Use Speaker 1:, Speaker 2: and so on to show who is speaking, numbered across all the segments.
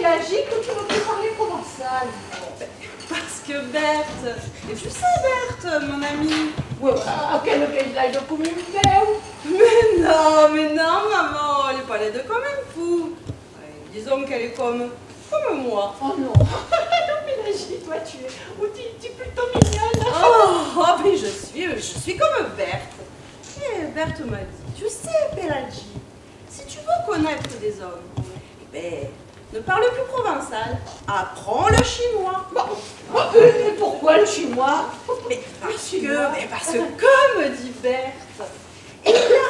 Speaker 1: Pélagique, tu veux plus parler provençal?
Speaker 2: Parce que Berthe, et tu sais Berthe, mon amie.
Speaker 1: Ouais, à quel paysage de communauté?
Speaker 2: Mais non, maman, elle est pas laide comme un fou. Disons qu'elle est comme moi.
Speaker 1: Oh non, Pélagie, toi tu es plutôt mignonne.
Speaker 2: Mais je suis comme Berthe. Et Berthe m'a dit, tu sais, Pélagie, si tu veux connaître des hommes, ne parle plus provençal, apprends le chinois.
Speaker 1: Et pourquoi le chinois?
Speaker 2: Parce que, comme dit Berthe, il y a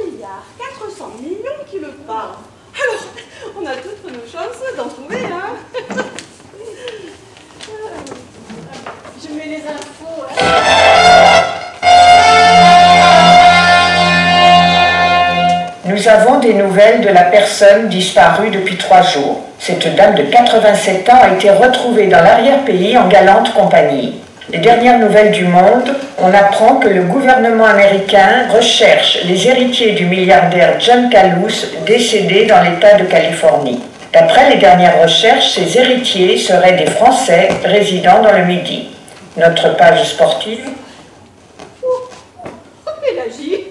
Speaker 2: 1,4 milliard qui le parlent. Alors, on a toutes nos chances d'en trouver, hein.
Speaker 1: Je mets les infos,
Speaker 3: Nous avons des nouvelles de la personne disparue depuis 3 jours. Cette dame de 87 ans a été retrouvée dans l'arrière-pays en galante compagnie. Les dernières nouvelles du monde, on apprend que le gouvernement américain recherche les héritiers du milliardaire John Calous décédé dans l'État de Californie. D'après les dernières recherches, ces héritiers seraient des Français résidant dans le Midi. Notre page sportive.
Speaker 1: Pélagie,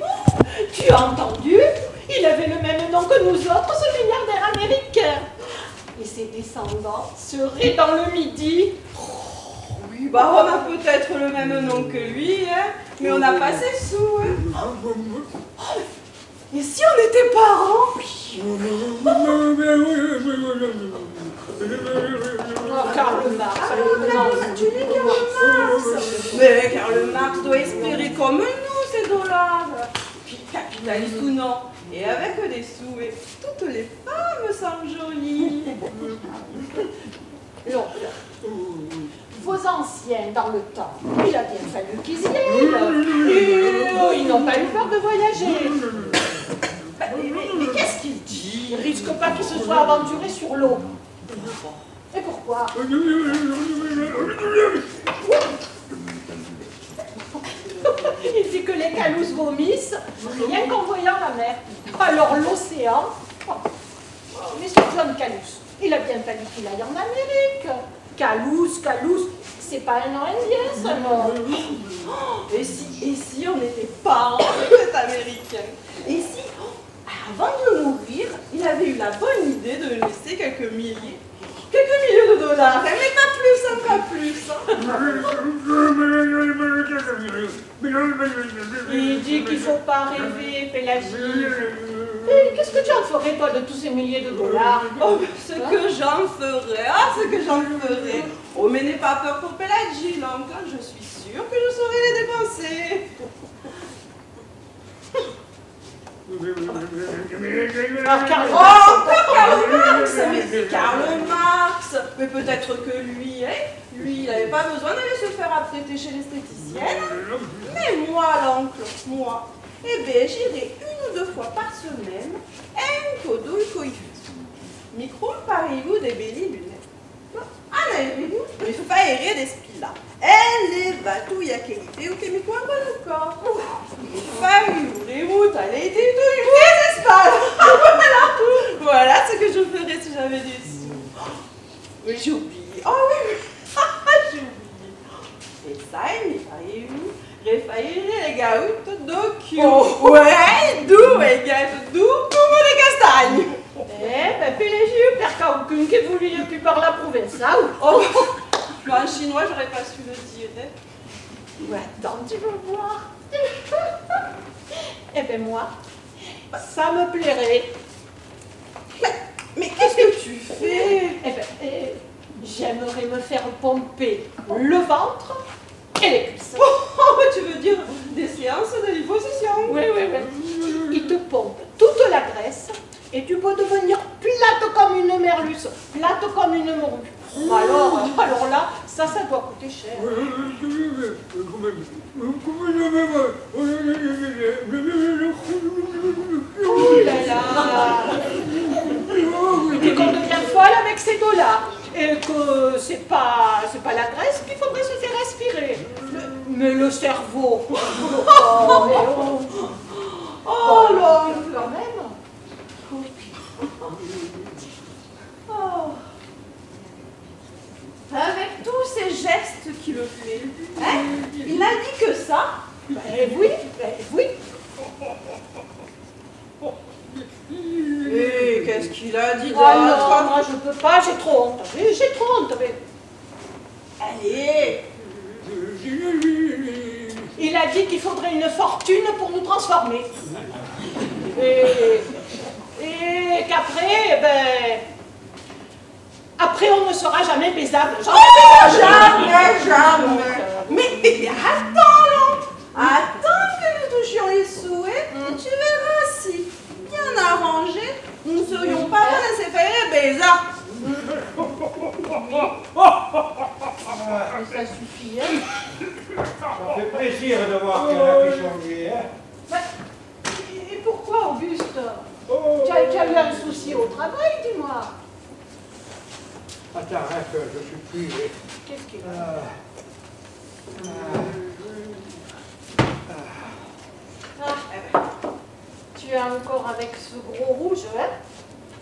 Speaker 1: tu as entendu? Il avait le même nom que nous autres, ce milliardaire américain. Et ses descendants seraient dans le Midi.
Speaker 2: Oui, on a peut-être le même nom que lui, hein, mais on n'a pas ses sous. Hein. Et si on était parents?
Speaker 1: Karl Marx.
Speaker 2: Tu dis Karl Marx. Mais Karl Marx doit espérer comme nous ces dollars. Puis capitaliste ou non, et avec des sous, et toutes les femmes sont jolies.
Speaker 1: Vos anciens dans le temps, il a bien fallu qu'ils y aillent. Ils n'ont pas eu peur de voyager.
Speaker 2: Mais qu'est-ce qu'il dit?
Speaker 1: Il risque pas qu'ils se soient aventurés sur l'eau. Et pourquoi? Il dit que les Calous vomissent rien qu'en voyant la mer. Alors l'océan... Mais ce John Calous, il a bien fallu qu'il aille en Amérique. Calous, c'est pas un nom indien, ça, non?
Speaker 2: Et si on n'était pas cet américain? Et si, avant de mourir, il avait eu la bonne idée de laisser quelques milliers de dollars, mais pas plus.
Speaker 1: Il dit qu'il faut pas rêver, Pélagie. Et qu'est-ce que tu en ferais, toi, de tous ces milliers de dollars?
Speaker 2: Ce que j'en ferais. Oh, mais n'aie pas peur pour Pélagie, l'oncle, je suis sûre que je saurais les dépenser.
Speaker 1: Karl
Speaker 2: Marx. Mais peut-être que lui, il n'avait pas besoin d'aller se faire apprêter chez l'esthéticienne. Mais moi, l'oncle, j'irai 1 ou 2 fois par semaine, micro pariu des belli lunettes. Il faut pas errer des spilla. Elle est batouille à qualité ou chimico un bon corps. Les routes, elle a été les espalles. Voilà ce que je ferais si j'avais des sous. Oui, j'ai oublié. Oh oui, j'ai oublié. Et ça, il fallait les gaouttes d'occhio. Ouais, d'où, comme les castagnes.
Speaker 1: Pélagie, père aucune qui vous lui plus par la province, là où?
Speaker 2: En chinois, j'aurais pas su le dire.
Speaker 1: Ouais, attends, tu veux voir? Moi, ça me plairait.
Speaker 2: Mais qu'est-ce que tu fais?
Speaker 1: J'aimerais me faire pomper le ventre et les cuisses.
Speaker 2: Tu veux dire des séances de liposuction?
Speaker 1: Oui. Il te pompe toute la graisse et tu peux devenir plate comme une merluce, plate comme une morue. Alors là, ça doit coûter cher. Oh là là! Et qu'on devient folle avec ces dollars. Et que c'est pas la graisse qu'il faudrait se faire aspirer. Mais le cerveau.
Speaker 2: Oh là,
Speaker 1: quand même.
Speaker 2: Oh.
Speaker 1: ça? Ben oui, oui.
Speaker 2: Et qu'est-ce qu'il a dit
Speaker 1: Oh non, moi je peux pas, j'ai trop honte. J'ai trop honte. Mais...
Speaker 2: Allez.
Speaker 1: Il a dit qu'il faudrait une fortune pour nous transformer. Et qu'après, ben... Après, on ne sera jamais baisable.
Speaker 2: Jamais. Mais attends, là. Attends que nous touchions les souhaits. Tu verras si, bien arrangé, nous ne serions pas là à s'effayer baisard.
Speaker 1: Ça suffit, hein.
Speaker 4: Ça fait plaisir de voir qu'il y en a qui sont liés, hein.
Speaker 1: Et pourquoi, Auguste? Tu as eu un souci au travail, dis-moi.
Speaker 4: Attends, hein, que je suis plié.
Speaker 1: Qu'est-ce qu'il y a? Tu es encore avec ce gros rouge, hein?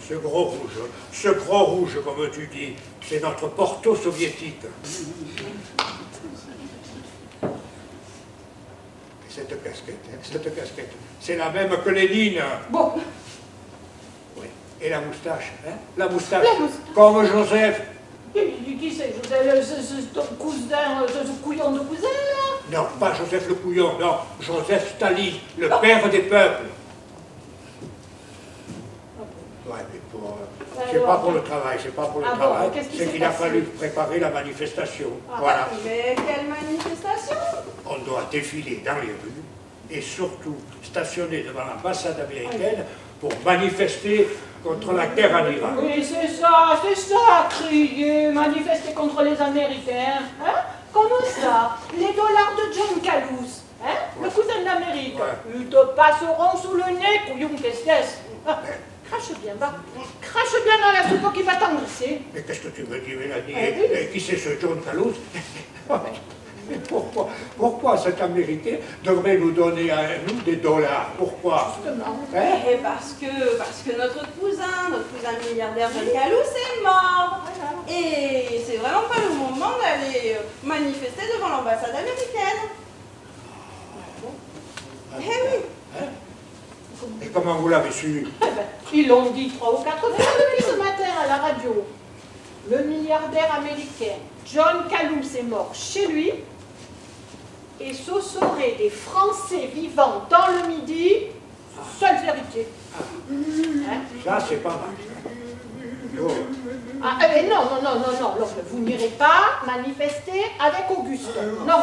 Speaker 4: Ce gros rouge, comme tu dis, c'est notre Porto soviétique. Cette casquette, c'est la même que Lénine.
Speaker 1: Bon.
Speaker 4: Oui. Et la moustache, hein? La moustache, comme Joseph.
Speaker 1: Qui c'est, Joseph? Ton cousin, ce couillon de cousin, là?
Speaker 4: Non, pas Joseph le couillon, non. Joseph Staline, le père des peuples. Ouais, mais pour... c'est pas pour le travail, c'est pas pour le travail.
Speaker 1: Bon,
Speaker 4: c'est qu'il a fallu préparer la manifestation. Voilà.
Speaker 2: Mais quelle manifestation?
Speaker 4: On doit défiler dans les rues et surtout stationner devant l'ambassade américaine pour manifester contre la guerre en Irak.
Speaker 1: Oui, c'est ça, crier, manifester contre les Américains. Hein? Comment ça? Les dollars de John Calous, hein? Le cousin d'Amérique. Ils te passeront sous le nez, couillon, qu'est-ce? Crache bien, va. Crache bien dans la soupe qui va t'engraisser.
Speaker 4: Mais qu'est-ce que tu me dis, Mélanie? Qui c'est ce John Calous? Mais pourquoi cet Américain devrait nous donner à nous des dollars? Pourquoi?
Speaker 1: Justement.
Speaker 2: Hein? Parce que notre cousin milliardaire John Calous est mort. Et c'est vraiment pas le moment d'aller manifester devant l'ambassade américaine. Eh oui.
Speaker 4: Hein? Et comment vous l'avez su?
Speaker 1: Ils l'ont dit 3 ou 4 fois depuis ce matin à la radio. Le milliardaire américain John Calous est mort chez lui et ce seraient des Français vivant dans le Midi, seuls héritiers. Hein?
Speaker 4: Ça, c'est pas mal. Oh.
Speaker 1: Non, vous n'irez pas manifester avec Auguste. Non.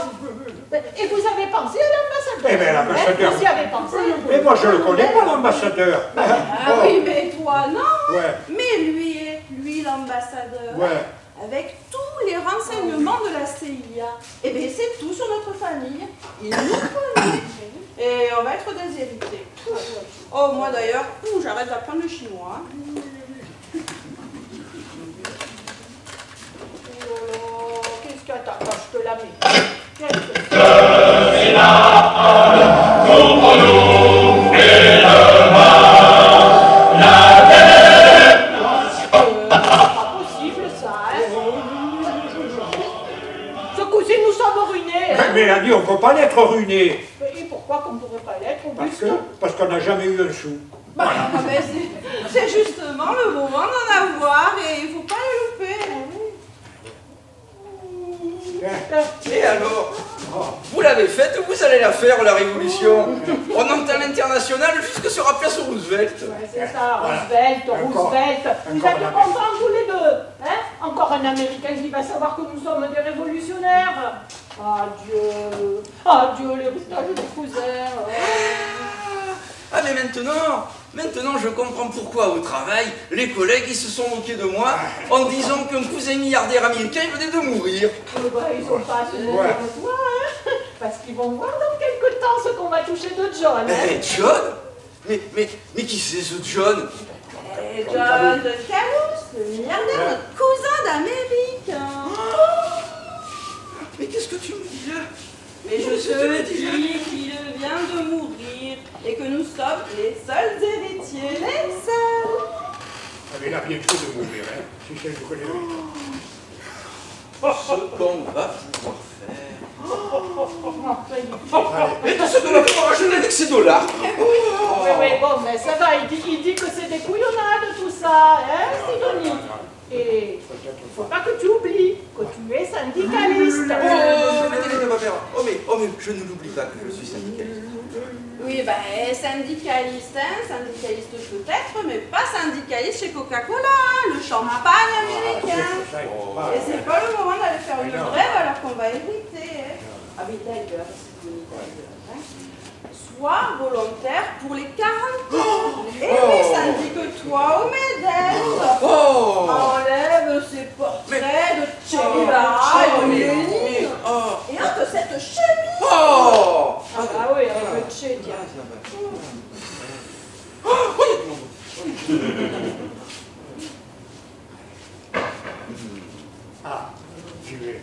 Speaker 1: Et vous avez pensé à l'ambassadeur?
Speaker 4: Eh bien, l'ambassadeur.
Speaker 1: Vous y avez pensé?
Speaker 4: Mais moi, je ne le connais pas, l'ambassadeur.
Speaker 2: Ah oui, mais toi, non.
Speaker 4: Ouais.
Speaker 2: Mais lui, l'ambassadeur.
Speaker 4: Ouais.
Speaker 2: Avec tous les renseignements de la CIA. Eh bien, c'est tout sur notre famille. Il nous connaît. Et on va être des héritiers. Oh, moi d'ailleurs, j'arrête d'apprendre le chinois.
Speaker 1: Oh, qu'est-ce que t'as? Je te la mets. Qu'est-ce que
Speaker 5: c'est là, pour nous et le mal, la
Speaker 1: c'est pas possible, ça, hein? Ce coup-ci, nous sommes ruinés. Hein?
Speaker 4: Mais Mélanie, on ne peut pas l'être ruiné.
Speaker 1: Et pourquoi qu'on ne pourrait pas l'être, Auguste?
Speaker 4: Parce qu'on n'a jamais eu un sou. Voilà.
Speaker 2: Ah ben c'est justement le moment d'en avoir et il ne faut pas le louper.
Speaker 6: Et alors, vous l'avez faite ou vous allez la faire, la révolution? On entend l'international jusque sur la place Roosevelt.
Speaker 1: Ouais, c'est ça, Roosevelt. Vous allez comprendre tous les deux. Hein? Encore un Américain qui va savoir que nous sommes des révolutionnaires. Adieu l'héritage des cousins.
Speaker 6: Ah mais maintenant je comprends pourquoi au travail, les collègues ils se sont moqués de moi en disant qu'un cousin milliardaire américain il venait de mourir.
Speaker 1: Ils ont pas se moquer de toi, hein? Parce qu'ils vont voir dans quelques temps ce qu'on va toucher de John. Hein?
Speaker 6: Mais John? Mais qui c'est ce John?
Speaker 2: John de Calous, le milliardaire, notre cousin d'Amérique.
Speaker 6: Mais qu'est-ce que tu me dis là?
Speaker 2: Mais je te dis qu'il vient de mourir et que nous sommes les seuls héritiers, les seuls.
Speaker 4: Ah, mais il a bien fait de mourir, hein, si je le connais.
Speaker 6: Ce qu'on va pouvoir faire. Et tout ce dollar qu'on va racheter avec ces dollars.
Speaker 1: Oui, bon, mais ça va, il dit que c'est des couillonnades tout ça, hein, Sidonie? Et il faut pas que tu oublies que tu es syndicaliste.
Speaker 6: Oh, mais je ne l'oublie pas que je suis syndicaliste.
Speaker 2: Oui, ben, syndicaliste, hein, syndicaliste peut-être, mais pas syndicaliste chez Coca-Cola, hein, le champagne américain. Et c'est pas le moment d'aller faire une grève alors qu'on va hériter. Hein. Ah oui, d'ailleurs, c'est une hein. Sois volontaire pour les 40 ans. Et oui, syndique-toi au MEDEF. Enlève ces portraits de Che Guevara et de Lénine. Et entre cette chemise.
Speaker 1: Ah oui, avec le Che, tiens.
Speaker 4: Ah, j'y vais.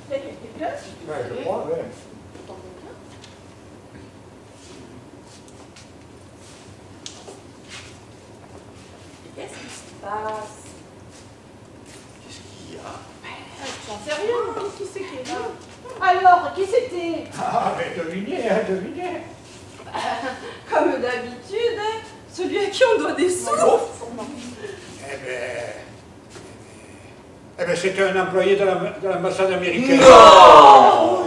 Speaker 1: Quelqu'un?
Speaker 4: Ouais, je crois, ouais.
Speaker 2: Qu'est-ce qui se passe?
Speaker 6: Qu'est-ce qu'il y a?
Speaker 1: J'en sais rien, qu'est-ce qui c'est qui est là? Alors, qui c'était?
Speaker 4: Ah, mais devinez, hein, devinez.
Speaker 2: Comme d'habitude, hein, celui à qui on doit des sous.
Speaker 4: Eh ben, c'était un employé de l'ambassade américaine.
Speaker 6: Non!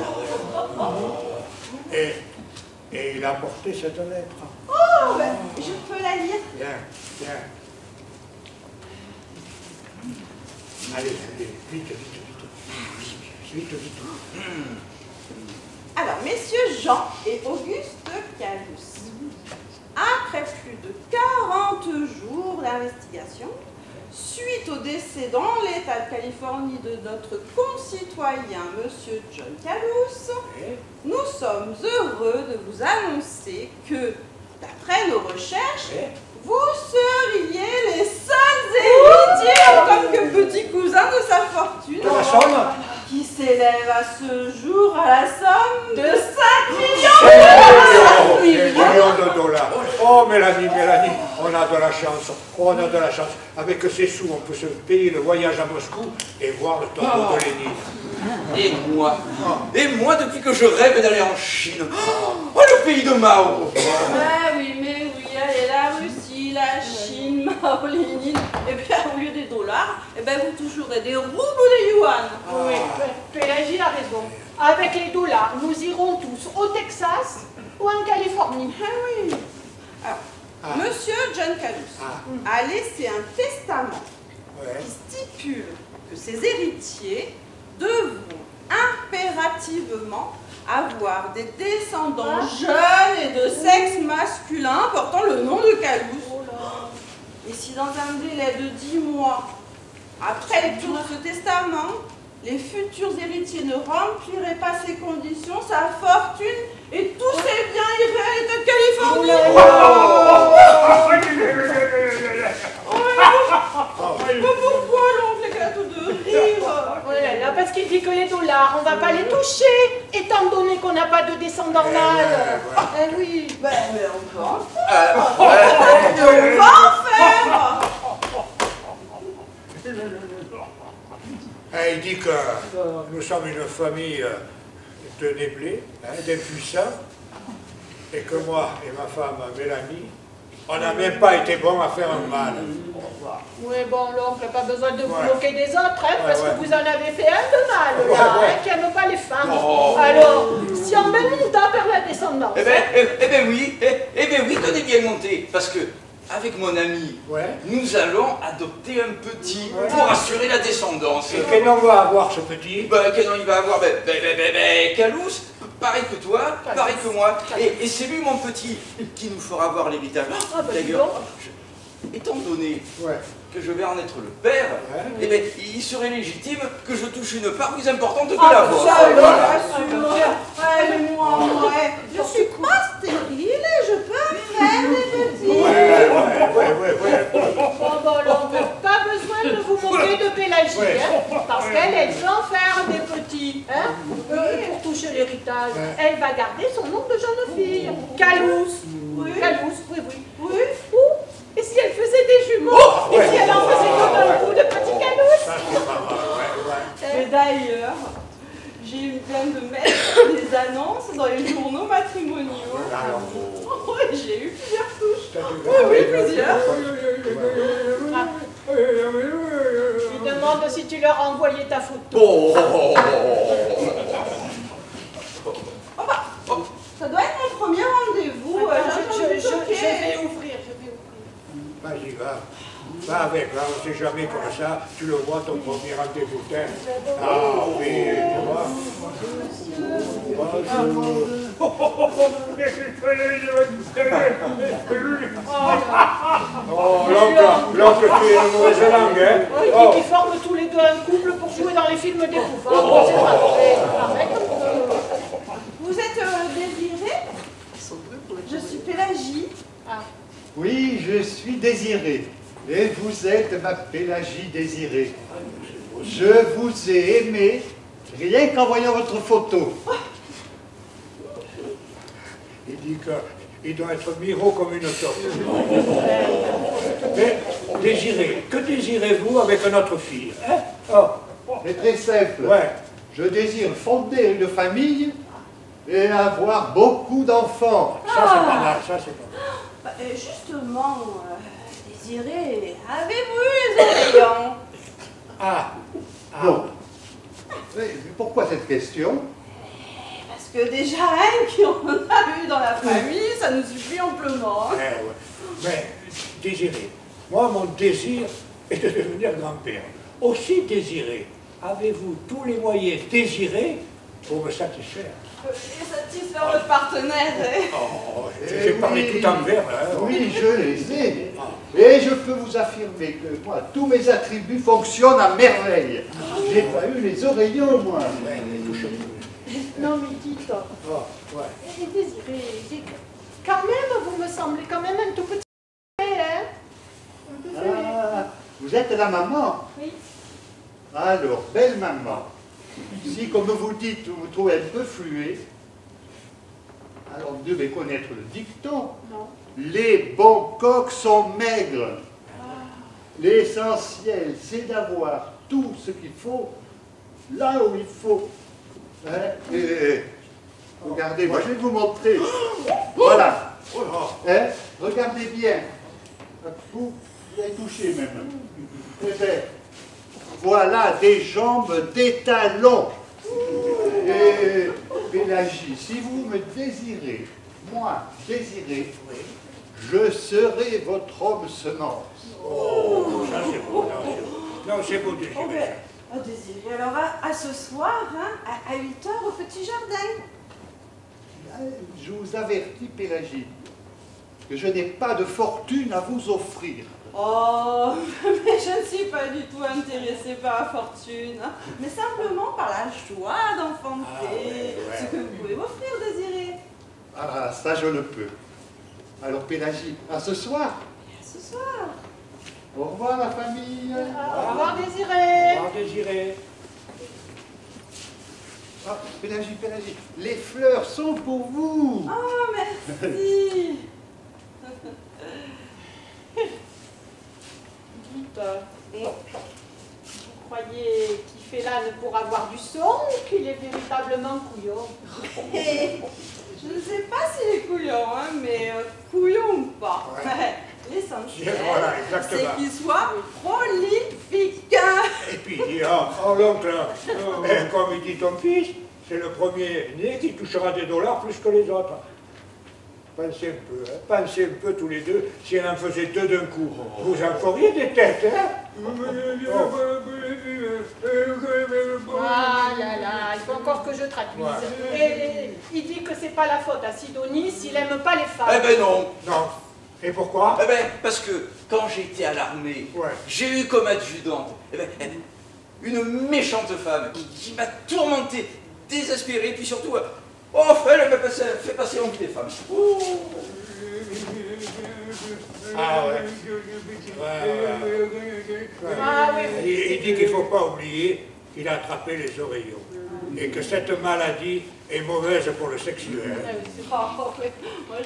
Speaker 4: Et il a apporté cette lettre.
Speaker 2: Oh, ben, je peux la lire.
Speaker 4: Bien, bien. Allez, vite.
Speaker 2: Alors, messieurs Jean et Auguste Calus, après plus de 40 jours d'investigation, suite au décès dans l'État de Californie de notre concitoyen, monsieur John Calus, nous sommes heureux de vous annoncer que, d'après nos recherches, vous seriez les seuls héritiers en tant que petits cousins de sa fortune.
Speaker 4: De la somme
Speaker 2: Qui s'élève à ce jour à la somme de 5 millions
Speaker 4: millions de dollars. Oh, Mélanie, on a de la chance. Oh, on a de la chance. Avec ces sous, on peut se payer le voyage à Moscou et voir le tombeau de Lénine.
Speaker 6: Et moi, depuis que je rêve d'aller en Chine. Oh, le pays de Mao.
Speaker 2: Ah oui, mais oui, allez, la Russie, la Chine, Mao, Lénine, et bien au lieu des dollars, et bien vous toucherez des roubles ou des yuan.
Speaker 1: Oui, Pélagie a raison. Avec les dollars, nous irons tous au Texas ou en Californie.
Speaker 2: Ah oui. Alors, monsieur John Calus a laissé un testament qui stipule que ses héritiers devront impérativement avoir des descendants jeunes et de sexe masculin portant le nom de Calus. Et si dans un délai de 10 mois, après lecture de ce testament, les futurs héritiers ne rempliraient pas ces conditions, sa fortune et tous ses biens iraient de Californie. Pourquoi l'oncle éclate de rire?
Speaker 1: Là, parce qu'il dit que les dollars, on ne va pas les toucher, étant donné qu'on n'a pas de descendants mâles. Eh oui.
Speaker 2: Ben, mais on peut en faire. On va en faire.
Speaker 4: Il dit que nous sommes une famille de déblés, d'impuissants, et que moi et ma femme Mélanie, on n'a même pas été bons à faire un mal.
Speaker 1: Oui, bon, l'oncle, pas besoin de vous moquer des autres, hein, parce que vous en avez fait un de mal, là, qui n'aime pas les femmes. Alors, si on met monta vers la descendance...
Speaker 6: Eh ben oui, tenez bien monté, parce que, avec mon ami, nous allons adopter un petit pour assurer la descendance.
Speaker 4: Et quel nom va avoir ce petit?
Speaker 6: Quel nom il va avoir? Calus, pareil que toi, pareil que moi. Et c'est lui, mon petit, qui nous fera voir l'héritage. D'ailleurs, étant donné que je vais en être le père, eh bien, il serait légitime que je touche une part plus importante que la vôtre.
Speaker 2: Mais moi, je suis pas stérile et je peux en faire des petits.
Speaker 1: Bon, l'oncle, pas besoin de vous moquer de Pélagie, hein, parce qu'elle veut en faire des petits, hein, pour toucher l'héritage. Elle va garder son nom de jeune fille, Calus. Calus, oui. Et si elle faisait des jumeaux? Et si elle en faisait comme un coup de petit Calus?
Speaker 2: Mais d'ailleurs, Oui, plusieurs.
Speaker 1: Ils demandent si tu leur as envoyé ta photo.
Speaker 6: Oh.
Speaker 2: Ça doit être mon premier rendez-vous.
Speaker 1: Je vais ouvrir,
Speaker 4: Vas-y, va. Va avec, va, on ne sait jamais comme ça. Tu le vois, ton premier rendez-vous. Ah oui, tu vois. Oh, l'oncle, tu es une mauvaise langue, hein?
Speaker 1: Oh. Ils forment tous les deux un couple pour jouer dans les films d'épouvante. C'est parfait.
Speaker 2: Vous êtes Désiré? Je suis Pélagie.
Speaker 7: Oui, je suis Désiré. Et vous êtes ma Pélagie désirée. Je vous ai aimé rien qu'en voyant votre photo.
Speaker 4: Il dit qu'il doit être miro comme une torche. Mais, désirez, que désirez-vous avec notre fille, hein? Oh.
Speaker 7: C'est très simple.
Speaker 4: Ouais.
Speaker 7: Je désire fonder une famille et avoir beaucoup d'enfants.
Speaker 4: Ça, c'est pas mal, ça, c'est pas mal.
Speaker 2: Justement, Désiré, avez-vous eu les oreillons?
Speaker 7: Bon. Mais pourquoi cette question?
Speaker 2: Parce que déjà, un qui en a eu dans la famille, ça nous suffit amplement.
Speaker 4: Ouais. Mais, désiré, moi, mon désir est de devenir grand-père. Aussi désiré, avez-vous tous les moyens désirés pour me satisfaire?
Speaker 2: Et satisfaire votre partenaire.
Speaker 4: Oh, j'ai parlé tout en verbe. Hein,
Speaker 7: oui, je les ai. Et je peux vous affirmer que moi, tous mes attributs fonctionnent à merveille. J'ai pas eu les oreillons, moi.
Speaker 1: Non, mais dites, Désiré, quand même, vous me semblez quand même un tout petit peu, hein?
Speaker 7: Ah, vous êtes la maman?
Speaker 1: Oui.
Speaker 7: Alors, belle maman, si, comme vous dites, vous vous trouvez un peu fluet, alors vous devez connaître le dicton.
Speaker 1: Non.
Speaker 7: Les bons coqs sont maigres. L'essentiel, c'est d'avoir tout ce qu'il faut là où il faut. Hein? Regardez, moi je vais vous montrer. Voilà. Hein? Regardez bien. Vous avez touché même. Eh bien, voilà des jambes d'étalon. Et Pélagie, si vous me désirez, moi désirez, je serai votre homme semence.
Speaker 4: Oh, ça c'est beau. Non, c'est beau, Désiré.
Speaker 2: Désiré, alors à ce soir, hein, à 8 h au petit jardin.
Speaker 7: Je vous avertis, Pélagie, que je n'ai pas de fortune à vous offrir.
Speaker 2: Oh, mais je ne suis pas du tout intéressée par la fortune, hein, mais simplement par la joie d'enfanter. Ce que vous pouvez m'offrir, Désiré.
Speaker 7: Ah, ça je le peux. Alors, Pélagie, à ce soir.
Speaker 2: À ce soir.
Speaker 7: Au revoir, la famille.
Speaker 1: Au revoir, Désiré.
Speaker 4: Au revoir, Désiré.
Speaker 7: Ah, Pélagie, les fleurs sont pour vous.
Speaker 2: Oh, merci.
Speaker 1: Dites, vous croyez qu'il fait l'âne pour avoir du son ou qu'il est véritablement couillon?
Speaker 2: Je ne sais pas s'il est couillon, hein, mais couillon ou pas. Ouais. L'essentiel,
Speaker 4: voilà, c'est
Speaker 2: qu'il soit prolifique.
Speaker 4: Et puis il dit, oh l'oncle, comme il dit ton fils, c'est le premier né qui touchera des dollars plus que les autres. Pensez un peu, hein, pensez un peu tous les deux, si elle en faisait deux d'un coup, vous en feriez des têtes, hein?
Speaker 1: Ah là là, il faut encore que je traduise. Ouais. Et il dit que c'est pas la faute à Sidonie s'il aime pas les femmes.
Speaker 6: Eh ben non.
Speaker 4: Non. Et pourquoi?
Speaker 6: Eh ben, parce que quand j'étais à l'armée, j'ai eu comme adjudante une méchante femme qui m'a tourmenté, désespéré, puis surtout, elle m'a fait passer envie des femmes.
Speaker 4: Ah ouais.
Speaker 1: Ah oui.
Speaker 4: Il dit qu'il ne faut pas oublier qu'il a attrapé les oreillons et que cette maladie est mauvaise pour le sexuel.
Speaker 2: Moi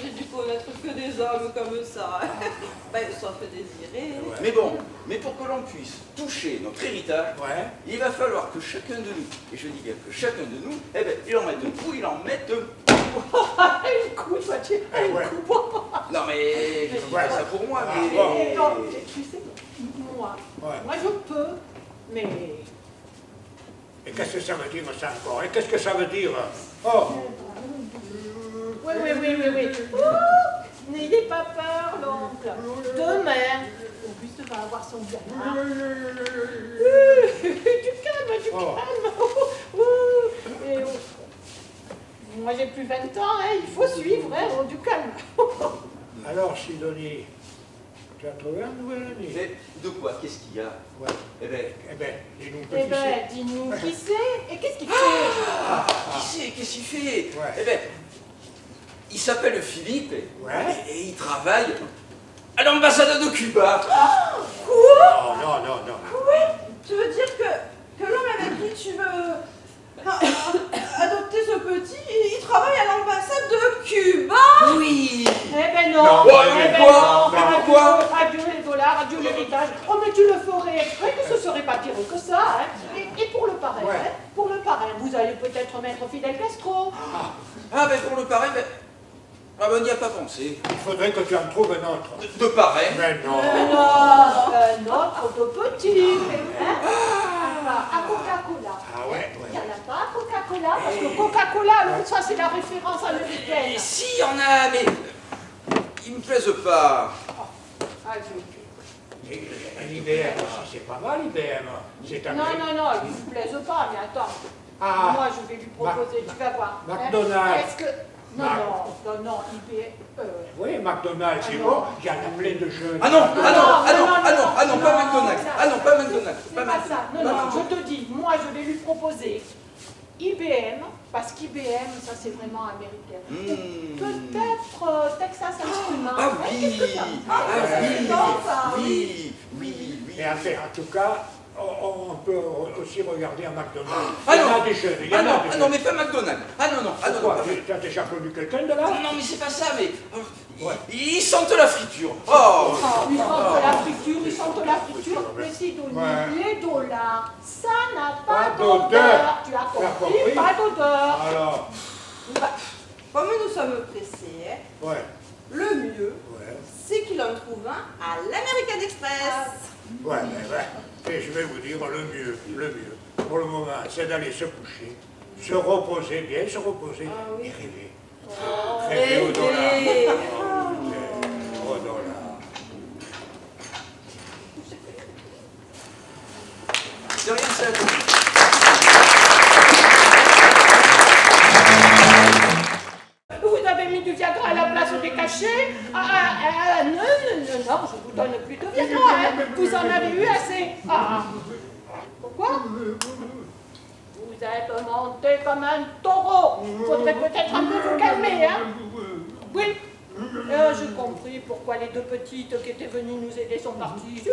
Speaker 2: j'ai dû connaître que des hommes comme ça. Sauf Désiré.
Speaker 6: Mais bon, pour que l'on puisse toucher notre héritage, il va falloir que chacun de nous, et je dis bien que chacun de nous, il en mette un coup, il en mette un coup.
Speaker 1: Un coup, toi tu es un coup.
Speaker 6: Non mais je dis pas ça pour moi, mais...
Speaker 1: Non, tu sais, moi, je peux, mais...
Speaker 4: Et qu'est-ce que ça veut dire ça encore? Et qu'est-ce que ça veut dire? Oh!
Speaker 1: Oui. N'ayez pas peur, l'oncle. Demain, Auguste va avoir son gamin. Du calme. Et, moi, j'ai plus 20 ans, hein, il faut suivre, hein, du calme.
Speaker 4: Alors, Sidonie, tu as trouvé un nouvel ami?
Speaker 6: Mais de quoi? Qu'est-ce qu'il y a?
Speaker 4: Ouais.
Speaker 6: Eh ben,
Speaker 4: dis-nous
Speaker 1: Eh ben, dis-nous qui c'est et qu'est-ce qu'il fait?
Speaker 6: Qui c'est? Qu'est-ce qu'il fait?
Speaker 4: Ouais.
Speaker 6: Eh ben, il s'appelle Philippe et il travaille à l'ambassade de Cuba.
Speaker 2: Quoi?
Speaker 4: Non.
Speaker 2: Quoi? Tu veux dire que l'homme avec qui tu veux adopter ce petit, il travaille à l'ambassade de Cuba?
Speaker 6: Oui.
Speaker 1: Eh ben non.
Speaker 6: Pourquoi?
Speaker 1: Adieu les dollars, adieu l'héritage. Oh, mais tu le ferais exprès que ce serait pas pire que ça, hein. Et pour le parrain, vous allez peut-être mettre Fidel Castro.
Speaker 6: Ah ben pour le parrain, on n'y a pas pensé.
Speaker 4: Il faudrait que tu en trouves un autre.
Speaker 6: De parrain?
Speaker 4: Mais non.
Speaker 1: Un autre de petit. À Coca-Cola.
Speaker 4: Ah ouais.
Speaker 1: Il n'y en a pas à Coca-Cola, parce que Coca-Cola, ça c'est la référence américaine.
Speaker 6: Et si, il y en a, mais ils me plaisent pas.
Speaker 4: IBM, c'est pas mal, IBM.
Speaker 1: Non, ils ne vous plaisent pas, mais attends. Moi, je vais lui proposer, tu vas voir.
Speaker 4: McDonald's.
Speaker 1: Est-ce que... Non, IBM...
Speaker 4: Oui, McDonald's, c'est bon, il y en a plein de jeunes.
Speaker 6: Pas McDonald's. Pas McDonald's.
Speaker 1: C'est pas ça. Non, je te dis, moi, je vais lui proposer IBM, parce qu'IBM, ça, c'est vraiment américain. Peut-être Texas Instruments.
Speaker 6: Oui.
Speaker 4: Et en tout cas, on peut aussi regarder à McDonald's.
Speaker 6: Il y
Speaker 4: en a des jeunes.
Speaker 6: Non, mais pas McDonald's.
Speaker 4: Pourquoi? Tu as déjà connu quelqu'un de là?
Speaker 6: Non, mais c'est pas ça, mais... Ils sentent la friture.
Speaker 1: Ils sentent la friture, mais Sidonie, les dollars, ça n'a pas d'odeur. Tu as compris? Pas d'odeur.
Speaker 4: Alors?
Speaker 2: Comme nous sommes pressés, le mieux, c'est qu'il en trouve un à l'American Express.
Speaker 4: Et je vais vous dire le mieux, pour le moment, c'est d'aller se coucher, se reposer, bien se reposer, et rêver. Rêver au dollar. Au dollar.
Speaker 6: C'est rien, ça.
Speaker 1: Vous avez mis du Viagra à la place des cachets? Non, je vous donne plus de Viagra, hein. Vous en avez eu assez. Pourquoi? Vous êtes monté comme un taureau. Faudrait peut-être un peu vous calmer, hein. Oui. J'ai compris pourquoi les deux petites qui étaient venues nous aider sont parties.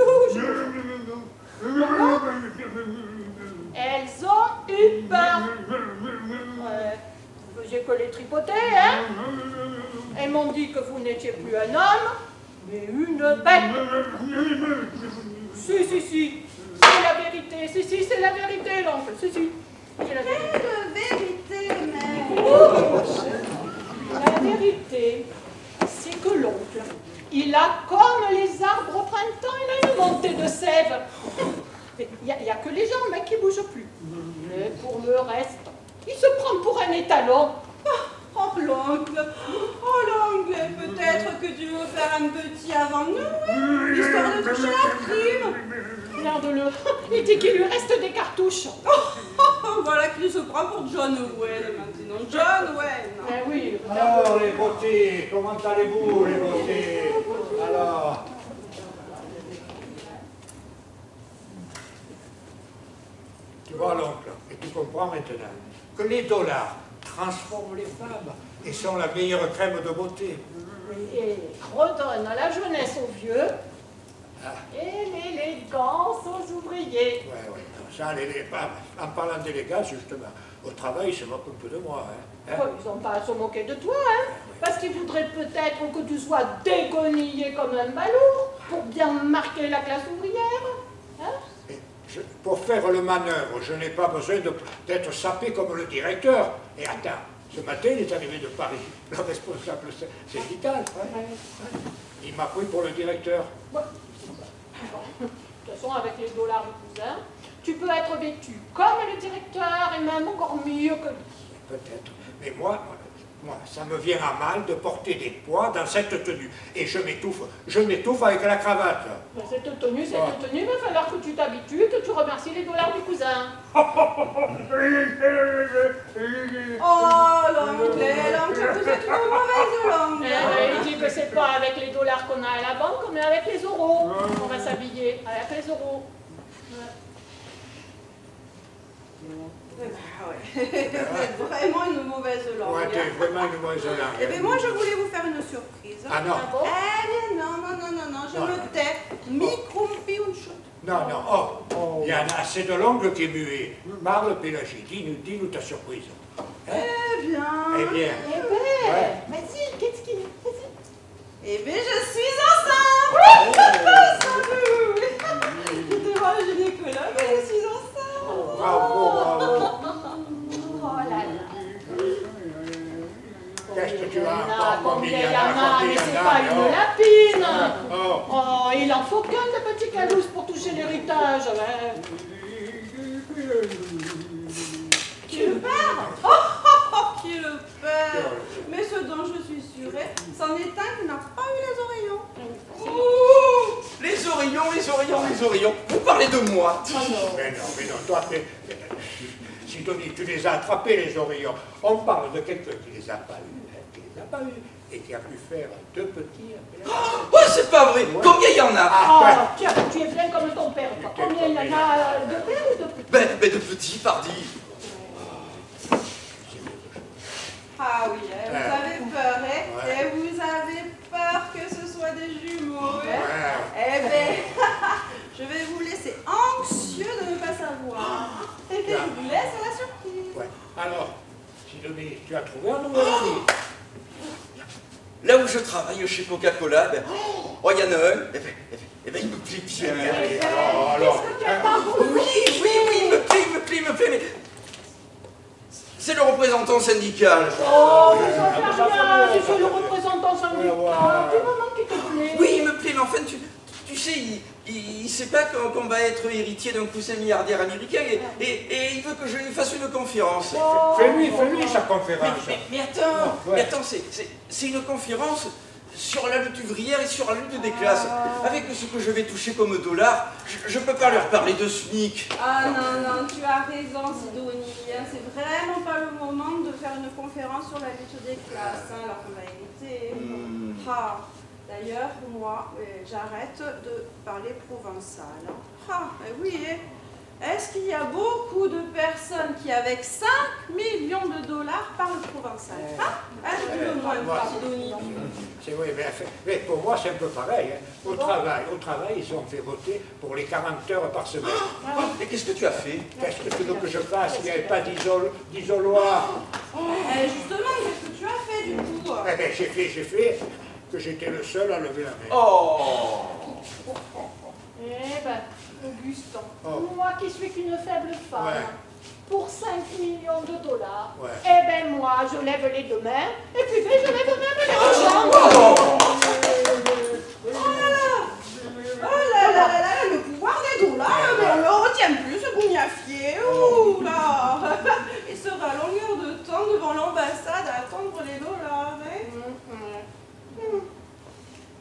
Speaker 1: Elles ont eu peur. J'ai que les tripoter, hein. Elles m'ont dit que vous n'étiez plus un homme, mais une bête. Si. C'est la vérité. Si, c'est la vérité, l'oncle. Si. C'est la vérité.
Speaker 2: Quelle vérité, mère?
Speaker 1: La vérité, c'est que l'oncle, il a comme les arbres au printemps, il a une montée de sève. Il n'y a que les jambes qui ne bougent plus. Mais pour le reste, il se prend pour un étalon.
Speaker 2: Oh l'oncle, peut-être que tu veux faire un petit avant Noël, histoire de toucher la prime.
Speaker 1: Regarde-le, il dit qu'il lui reste des cartouches.
Speaker 2: Voilà qu'il se prend pour John Wayne maintenant. John Wayne.
Speaker 1: Oui.
Speaker 4: Alors les beautés, comment allez-vous les beautés? Alors. Tu vois l'oncle, et tu comprends maintenant que les dollars transforment les femmes et sont la meilleure crème de beauté.
Speaker 1: Et redonnent la jeunesse aux vieux et l'élégance aux ouvriers.
Speaker 4: Oui. Ça, en parlant d'élégance, justement, au travail, ils se moquent un peu de moi.
Speaker 1: Ils n'ont pas à se moquer de toi, hein, parce qu'ils voudraient peut-être que tu sois dégonillé comme un ballot pour bien marquer la classe ouvrière. Hein?
Speaker 4: Pour faire le manœuvre, je n'ai pas besoin d'être sapé comme le directeur. Et attends, Ce matin, il est arrivé de Paris, le responsable syndical. Il m'a pris pour le directeur.
Speaker 1: Bon. De toute façon, avec les dollars du cousin, tu peux être vêtu comme le directeur et même encore mieux que lui.
Speaker 4: Peut-être. Mais moi, ça me vient à mal de porter des poids dans cette tenue. Et je m'étouffe avec la cravate.
Speaker 1: Mais cette tenue, il va falloir que tu t'habitues, que tu remercies les dollars du cousin.
Speaker 2: Oh, l'oncle, vous êtes une mauvaise langue.
Speaker 1: Il dit que c'est pas avec les dollars qu'on a à la banque, mais avec les euros. On va s'habiller avec les euros.
Speaker 2: Vous êtes vraiment une mauvaise langue.
Speaker 4: Ouais, t'es vraiment une mauvaise langue.
Speaker 2: Eh bien, moi, je voulais vous faire une surprise.
Speaker 4: Ah non.
Speaker 2: Eh bien, non, je me tais. Micrompi ou chose.
Speaker 4: Non, il y en a assez de langue qui est muet. Parle, Pélagie, dis-nous ta surprise.
Speaker 2: Eh bien...
Speaker 4: Eh bien.
Speaker 1: Vas-y, qu'est-ce qu'il y a?
Speaker 2: Eh bien, je suis enceinte. Salut. J'étais voir le gynécologue, mais je suis enceinte.
Speaker 4: Bravo.
Speaker 1: Oh là là.
Speaker 4: Qu'est-ce que tu as encore,
Speaker 1: Combien il y en a, mais c'est pas une lapine. Oh, il en faut qu'un de petit Calouse pour toucher l'héritage.
Speaker 2: Qui le perd? Qui le perd? Mais ce dont je suis sûre, c'en est un qui n'a pas eu les oreillons.
Speaker 6: Oh, les oreillons. Vous parlez de moi.
Speaker 4: Mais non, toi, Sidonie, tu les as attrapés, les oreillons. On parle de quelqu'un qui les a pas eus, et qui a pu faire deux petits.
Speaker 6: Oh, c'est pas vrai. Combien il y en a?
Speaker 1: Oh, tiens, tu es bien comme ton père. Combien il y en a, de père ou de petits?
Speaker 6: Mais de petits, pardi.
Speaker 2: Ah oui, vous avez peur, hein? Et vous avez peur que ce soit des jumeaux, hein? Eh bien, je vais vous laisser anxieux de ne pas savoir. Et je vous laisse à la surprise.
Speaker 4: Ouais. Alors, Sidonie, tu as trouvé un nouvel ami?
Speaker 6: Là où je travaille chez Coca-Cola, il y en a un. Eh ben, il me plaît bien.
Speaker 4: Alors,
Speaker 1: qu'est-ce que tu as pas voulu?
Speaker 6: Oui, il me plaît, mais... C'est le représentant syndical.
Speaker 1: Oh, mais ça fait rien, tu fais le représentant syndical. Du moment qui te plaît.
Speaker 6: Oui, il me plaît, mais enfin, tu sais, il sait pas qu'on va être héritier d'un cousin milliardaire américain et il veut que je lui fasse une conférence.
Speaker 4: Fais-lui sa conférence.
Speaker 6: Mais attends, c'est une conférence sur la lutte ouvrière et sur la lutte des classes. Avec ce que je vais toucher comme dollar, je peux pas leur parler de SMIC.
Speaker 2: Ah non, tu as raison, Sidonie. C'est vraiment pas le moment de faire une conférence sur la lutte des classes, alors qu'on va éviter. D'ailleurs, moi, j'arrête de parler provençal. Oui, est-ce qu'il y a beaucoup de personnes qui, avec 5 millions de dollars, parlent provençal? Dis-le-moi une fois, Sidonie.
Speaker 4: C'est vrai, mais pour moi, c'est un peu pareil. Au travail, ils ont fait voter pour les 40 heures par semaine.
Speaker 6: Et qu'est-ce que tu as fait?
Speaker 4: Qu'est-ce que tu veux que je fasse? Il n'y avait pas d'isoloir.
Speaker 2: Justement, qu'est-ce que tu as fait, du coup?
Speaker 4: Eh bien, j'ai fait que j'étais le seul à lever la main.
Speaker 6: Oh!
Speaker 1: Eh ben, Augustin, moi qui suis qu'une faible femme, pour 5 millions de dollars, eh ben moi, je lève les deux mains, et puis je lève même les deux jambes.
Speaker 2: Oh là, le pouvoir des dollars, mais on ne le retient plus, ce bougnafier. Ouh là. Il sera à longueur de temps devant l'ambassade à attendre les dollars,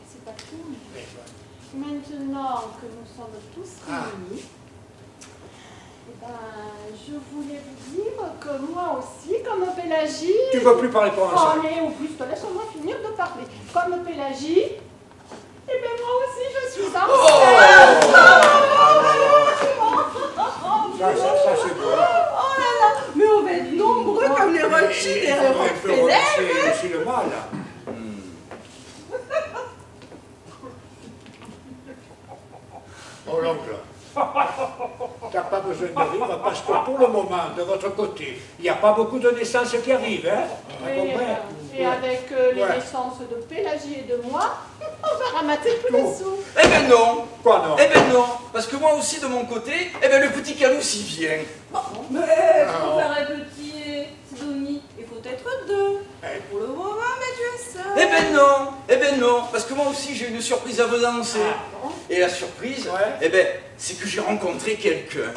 Speaker 1: C'est pas tout. Maintenant que nous sommes tous réunis, je voulais vous dire que moi aussi, comme Pélagie...
Speaker 4: Tu ne veux plus parler pour un
Speaker 1: Oh, mais Auguste, laisse-moi finir de parler. Comme Pélagie, eh bien moi aussi je suis enceinte.
Speaker 4: Ça c'est beau.
Speaker 2: Oh là là, mais on va être nombreux comme les Rothschild et les Rockefeller.
Speaker 4: C'est aussi le mal. Oh l'oncle, t'as pas besoin de rire parce que pour le moment, de votre côté, il n'y a pas beaucoup de naissances qui arrivent, hein?
Speaker 1: Oui, et avec les naissances de Pélagie et de moi, on va ramasser tous les sous.
Speaker 6: Eh ben non.
Speaker 4: Quoi non?
Speaker 6: Eh ben non, parce que moi aussi de mon côté, eh ben le petit Calouse il vient.
Speaker 2: Mais pour faire un petit Sidonie, il faut être
Speaker 6: eh ben non, parce que moi aussi j'ai une surprise à vous annoncer. Et la surprise, eh ben, c'est que j'ai rencontré quelqu'un.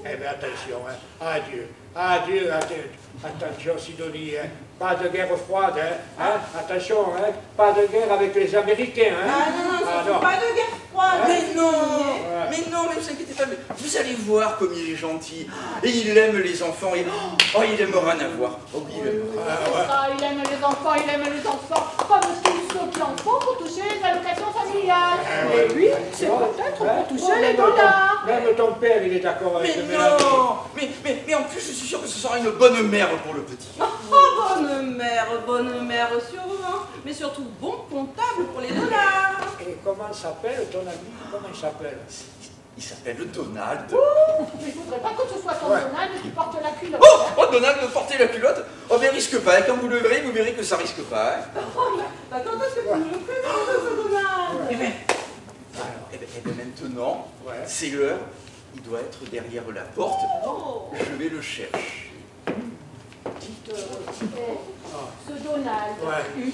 Speaker 4: Eh bien, attention, hein. Adieu, adieu, adieu. Attention, Sidonie, hein. Pas de guerre froide, hein. Attention, hein. Pas de guerre avec les Américains, hein.
Speaker 2: Ah non, surtout pas de guerre froide.
Speaker 6: Mais non, mais ne vous inquiétez pas, mais vous allez voir comme il est gentil. Et il aime les enfants, il aime rien à voir. Oh, il aime
Speaker 1: il aime les enfants, comme tous ceux qui en font pour toucher les allocations familiales. Et lui, c'est peut-être pour toucher les dollars.
Speaker 4: Même ton père, il est d'accord avec
Speaker 6: mais
Speaker 4: Mélanie.
Speaker 6: non, mais en plus, je suis sûr que ce sera une bonne mère pour le petit.
Speaker 2: Oh, bonne mère sûrement, mais surtout bon comptable pour les dollars.
Speaker 4: Et comment s'appelle ton ami? Comment il s'appelle?
Speaker 6: Il s'appelle Donald.
Speaker 1: Mais je voudrais pas que ce soit ton Donald qui porte la culotte.
Speaker 6: Oh, Donald, portez la culotte. Oh, mais risque pas. Quand vous le verrez, vous verrez que ça risque pas. Hein.
Speaker 2: Bah, quand est-ce que tu me le présentes, ce Donald?
Speaker 6: Eh bien, maintenant, c'est l'heure. Il doit être derrière la porte. Je vais le chercher.
Speaker 1: Dites, ce Donald,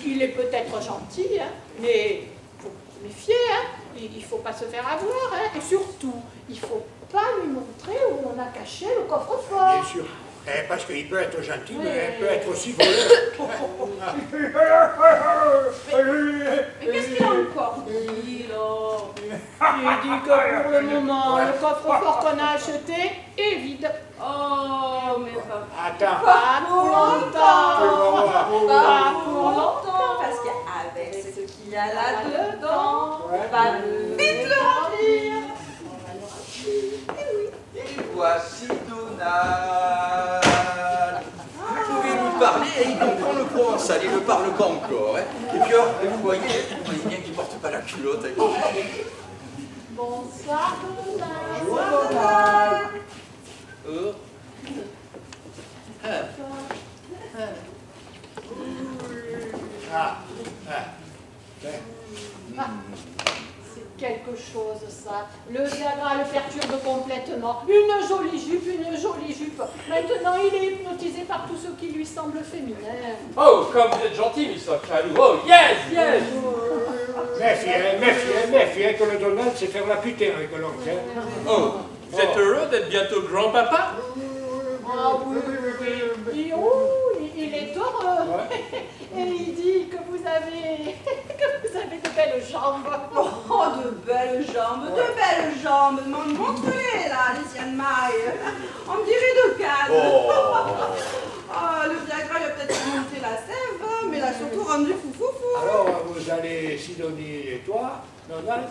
Speaker 1: il est peut-être gentil, hein, mais il faut se méfier, hein. Il ne faut pas se faire avoir, hein. Et surtout, il ne faut pas lui montrer où on a caché le coffre-fort.
Speaker 4: Bien sûr. Parce qu'il peut être gentil, mais il peut être aussi voleur.
Speaker 2: Mais qu'est-ce qu'il a encore dit, là?
Speaker 1: Il dit que pour le moment, le coffre-fort qu'on a acheté est vide.
Speaker 2: Oh, mais pas
Speaker 4: Attends.
Speaker 1: Pas pour longtemps.
Speaker 2: Pas pour longtemps, parce qu'avec ce qu'il y a là-dedans, on va vite le remplir.
Speaker 6: Et voici Donald. Vous pouvez lui parler et il comprend le provençal, il ne parle pas encore. Hein. Et puis, vous voyez bien qu'il ne porte pas la culotte.
Speaker 1: Bonsoir, Donald.
Speaker 2: Bonsoir, Donald.
Speaker 1: C'est quelque chose, ça. Le Viagra le perturbe complètement. Une jolie jupe. Maintenant, il est hypnotisé par tout ce qui lui semble féminin.
Speaker 8: Oh, comme vous êtes gentil, Mr. Calou. Oh, yes.
Speaker 4: Méfiez, que le Donald sait faire la putain avec l'oncle. Hein.
Speaker 8: Oh, vous êtes heureux d'être bientôt grand-papa?
Speaker 1: Ah oui. Il est heureux. Et il dit que vous avez de belles jambes.
Speaker 2: Oh, de belles jambes. Montrez là, les siennes mailles. On me dirait de canne. Oh, le Viagra, il a peut-être monté la sève, mais il a surtout rendu fou.
Speaker 4: Alors, vous allez, Sidonie et toi, Donald,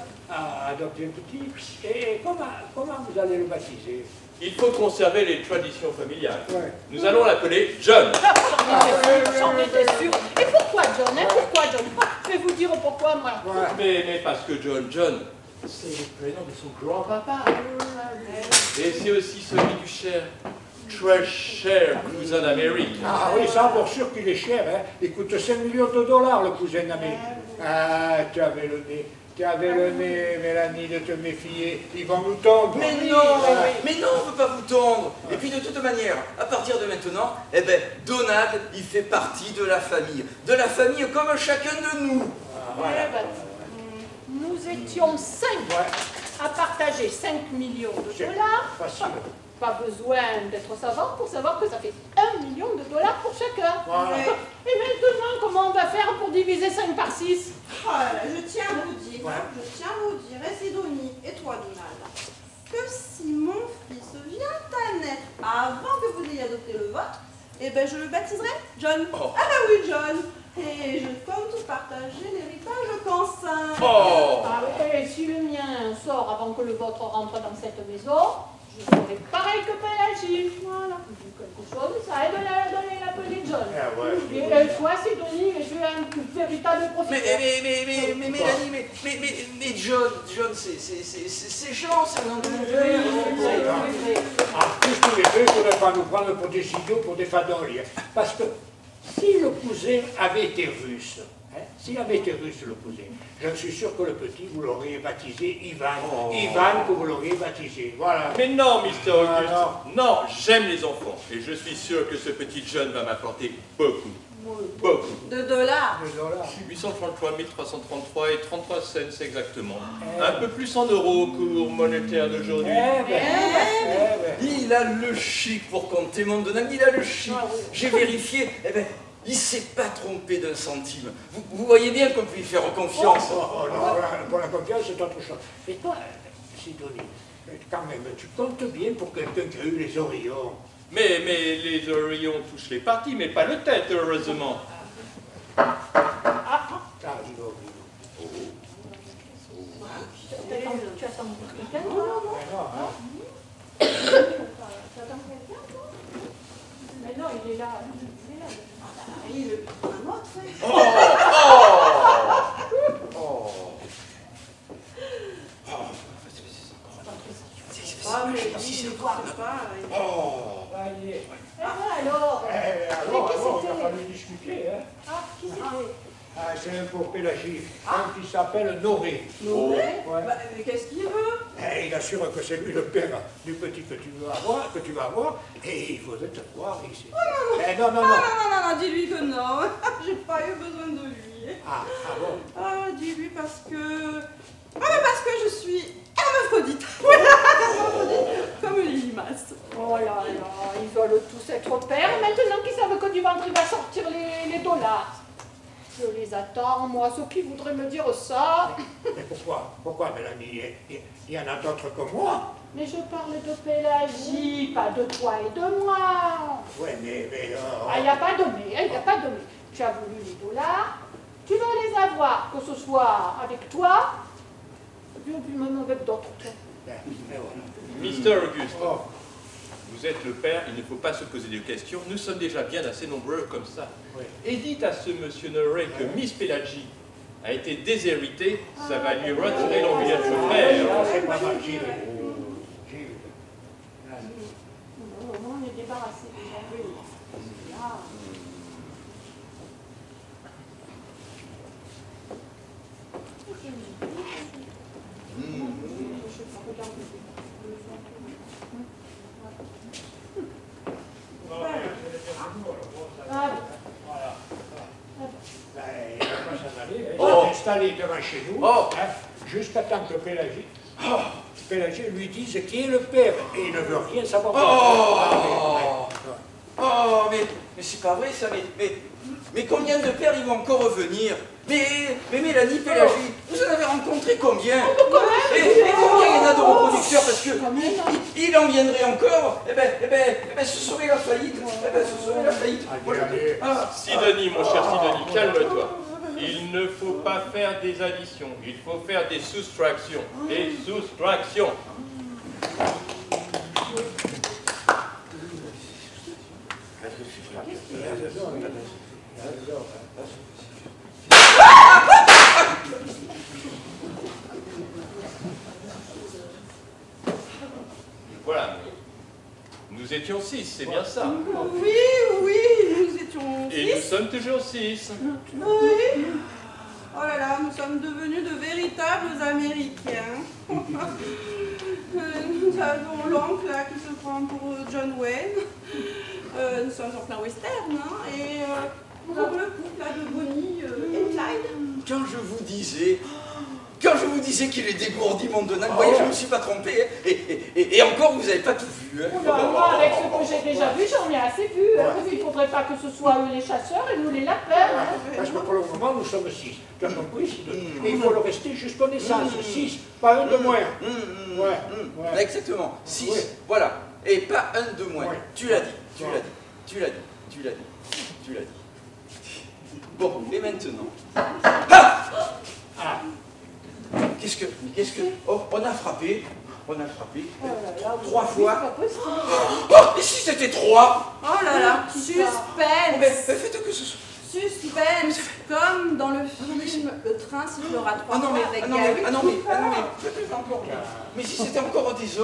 Speaker 4: adopter un petit. Et comment vous allez le baptiser?
Speaker 8: Il faut conserver les traditions familiales. Nous allons l'appeler John.
Speaker 1: J'en étais sûre. Et pourquoi John, hein? Pourquoi John? Je vais vous dire pourquoi, moi.
Speaker 8: Mais parce que John, c'est le prénom de son grand-papa. Et c'est aussi celui du très cher cousin d'Amérique.
Speaker 4: Ah oui, ça, pour sûr qu'il est cher. Hein. Il coûte 5 millions de dollars, le cousin d'Amérique. Ah, tu avais le nez, Mélanie, de te méfier. Ils vont nous tondre.
Speaker 6: Mais non, on ne veut pas vous tondre. Et puis de toute manière, à partir de maintenant, eh ben, Donald, il fait partie de la famille. De la famille comme chacun de nous.
Speaker 1: Nous étions 5 à partager 5 millions de dollars.
Speaker 4: Facile.
Speaker 1: Pas besoin d'être savant pour savoir que ça fait 1 million de dollars pour chacun. Et maintenant, comment on va faire pour diviser 5 par 6?
Speaker 2: Je tiens à vous dire, et Sidonie, et toi, Donald, que si mon fils vient à naître avant que vous ayez adopté le vôtre, eh ben je le baptiserai John. Ah bah oui, John. Et je compte partager l'héritage consanguin.
Speaker 1: Et si le mien sort avant que le vôtre rentre dans cette maison, je ferai pareil que Pélagie. Voilà. Quelque chose, ça aide à l'appeler John. Et toi, Sidonie, tu es un véritable professeur.
Speaker 6: Mais Mélanie, mais John, c'est Jean, c'est un nom de mon père.
Speaker 4: En plus, tous les deux, il ne faudrait pas nous prendre pour des idiots, pour des fadoles. Parce que si le cousin avait été russe, s'il avait été russe, le cousin, je suis sûr que le petit, vous l'auriez baptisé Ivan. Ivan, que vous l'auriez baptisé. Voilà.
Speaker 8: Mais non, Mr. Auguste. Non, j'aime les enfants. Et je suis sûr que ce petit John va m'apporter beaucoup. Beaucoup.
Speaker 2: De dollars.
Speaker 8: 833 333 et 33 cents exactement. Un peu plus en euros qu'au monétaire d'aujourd'hui.
Speaker 6: Il a le chic pour compter, mon Donald, il a le chic. J'ai vérifié, eh ben, il ne s'est pas trompé d'un centime. Vous voyez bien qu'on peut lui faire confiance.
Speaker 4: Oh, non, pour la confiance, c'est autre chose. Et toi, Sidonie, quand même, tu comptes bien pour quelqu'un qui a eu les oreillons.
Speaker 8: Mais les oreillons touchent les parties, mais pas le tête, heureusement.
Speaker 4: Ah, dis donc.
Speaker 1: Tu attends quelqu'un? Non, mais non, il est là.
Speaker 2: Il est un autre. Ah, mais il ne voit pas.
Speaker 1: Alors,
Speaker 4: Alors, il a fallu discuter. Hein.
Speaker 1: Ah, qui c'était?
Speaker 4: Ah, c'est un pour Pélagie, un qui s'appelle Noré.
Speaker 2: Noré?
Speaker 4: Ouais.
Speaker 2: Bah, mais qu'est-ce qu'il veut?
Speaker 4: Il assure que c'est lui le père du petit que tu vas avoir, et il faudrait te voir ici.
Speaker 2: Oh, non, dis-lui que non. J'ai pas eu besoin de lui.
Speaker 4: Ah bon?
Speaker 2: Ah, dis-lui parce que... Ah, mais parce que je suis hermaphrodite. Voilà, hermaphrodite, comme les limaces.
Speaker 1: Oh là là, ils veulent tous être pères. Maintenant qu'ils savent que du ventre, il va sortir les dollars. Je les attends, moi, ceux qui voudraient me dire ça.
Speaker 4: Mais pourquoi, Mélanie? Il y en a d'autres que moi.
Speaker 1: Mais je parle de Pélagie, pas de toi et de moi.
Speaker 4: Ouais, mais...
Speaker 1: Ah, il n'y a pas de mais, il n'y a pas de mais. Tu as voulu les dollars, tu veux les avoir, que ce soit avec toi, ou même avec d'autres.
Speaker 8: Mister Auguste, vous êtes le père, il ne faut pas se poser de questions, nous sommes déjà bien assez nombreux comme ça.
Speaker 4: Oui.
Speaker 8: Et dites à ce monsieur Noré que Miss Pélagie a été déshéritée, ça va lui retirer l'envie d'être père.
Speaker 4: C'est pas mal, Gilles.
Speaker 1: On est débarrassé déjà. Là.
Speaker 4: Il va s'installer devant chez nous, jusqu'à temps que Pélagie lui dise qui est le père, et il ne veut rien savoir.
Speaker 6: Mais c'est pas vrai ça, mais combien de pères ils vont encore revenir? Mais Mélanie, Pélagie, vous en avez rencontré combien? Et combien il y en a de reproducteurs? Parce que il en viendrait encore, ce serait la faillite. Ce serait la faillite.
Speaker 8: Sidonie, mon cher Sidonie, calme-toi. Il ne faut pas faire des additions, il faut faire des soustractions. Des soustractions. Voilà. Nous étions 6, c'est bien ça.
Speaker 2: Oui, nous étions 6.
Speaker 8: Et nous sommes toujours 6.
Speaker 2: Oui. Oh là là, nous sommes devenus de véritables Américains. Nous avons l'oncle là qui se prend pour John Wayne. Nous sommes en plein western, hein, et nous avons le couple là de Bonnie et Clyde.
Speaker 6: Quand je vous disais qu'il est dégourdi, mon Donald, vous voyez, je ne me suis pas trompé. Et encore, vous n'avez pas tout vu. Hein.
Speaker 1: Moi, avec ce que j'ai déjà vu, j'en ai assez vu. Il ne faudrait pas que ce soit eux les chasseurs et nous les lapins.
Speaker 4: Parce que pour le moment, nous sommes 6. Tu as compris, Sidonie? Et il faut le rester jusqu'aux naissances. 6, pas un de moins. Ouais.
Speaker 6: Exactement, 6.
Speaker 4: Oui.
Speaker 6: Voilà. Et pas un de moins.
Speaker 4: Ouais.
Speaker 6: Tu l'as dit. Bon, et maintenant. Qu'est-ce que... Oh, on a frappé.
Speaker 1: Oh là là,
Speaker 6: 3 fois.
Speaker 1: Pas possible.
Speaker 6: Oh, et si c'était 3?
Speaker 2: Oh là là, suspense.
Speaker 6: Faites que ce soit...
Speaker 2: Suspense, comme dans le film Le train sifflera 3
Speaker 6: Ah non,
Speaker 2: fois avec Gary Cooper.
Speaker 6: mais si c'était encore des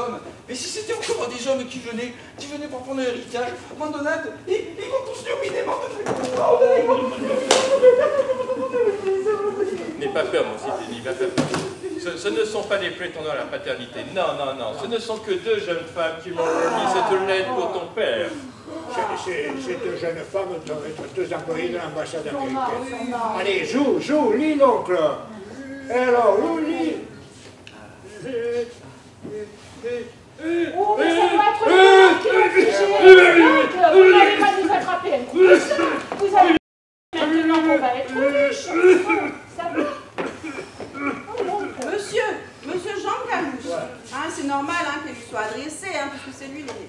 Speaker 6: hommes qui venaient pour prendre l'héritage, mon Donald, ils vont tous terminer, mon Donald.
Speaker 8: N'aie pas peur, mon Sidonie, n'aie pas peur. Ce ne sont pas des prétendants à la paternité. Non. Ce ne sont que 2 jeunes femmes qui m'ont remis cette lettre pour ton père.
Speaker 4: Cette jeune femme doit être deux employés de l'ambassade américaine. Allez, joue, lis l'oncle. Alors, lis.
Speaker 1: Oh, mais ça doit être le qui va ficher. Vous n'allez pas nous attraper un coup de ça. Vous allez maintenant qu'on va être riche. Ça va?
Speaker 2: Monsieur Jean Calousse, hein, c'est normal hein, qu'elle lui soit adressée, hein, puisque c'est lui l'aîné.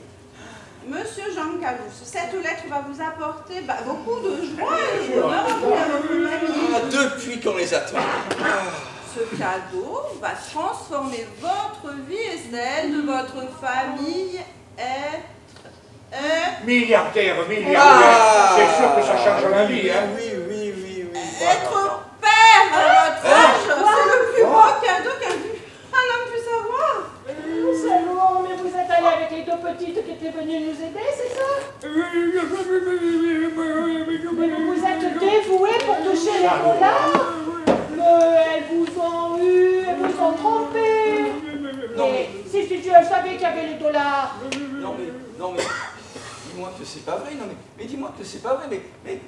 Speaker 2: Monsieur Jean Calousse, cette lettre va vous apporter beaucoup de joie et de bonheur à vous.
Speaker 6: Depuis qu'on les attend.
Speaker 2: Ce cadeau va transformer votre vie et celle de votre famille
Speaker 4: Milliardaire. C'est sûr que ça change la vie, hein.
Speaker 6: Oui.
Speaker 2: Être père à votre âge, c'est le plus beau cadeau qu'un homme puisse avoir.
Speaker 1: C'est bon, mais vous êtes allé avec les deux petites qui étaient venues nous aider, c'est ça? Mais vous êtes dévoués pour toucher les dollars? Mais elles vous ont eu, elles vous ont trompé.
Speaker 6: Non, mais...
Speaker 1: Si elles savaient qu'il y avait les dollars.
Speaker 6: Non mais... Dis-moi que c'est pas vrai, mais dis-moi que c'est pas vrai, mais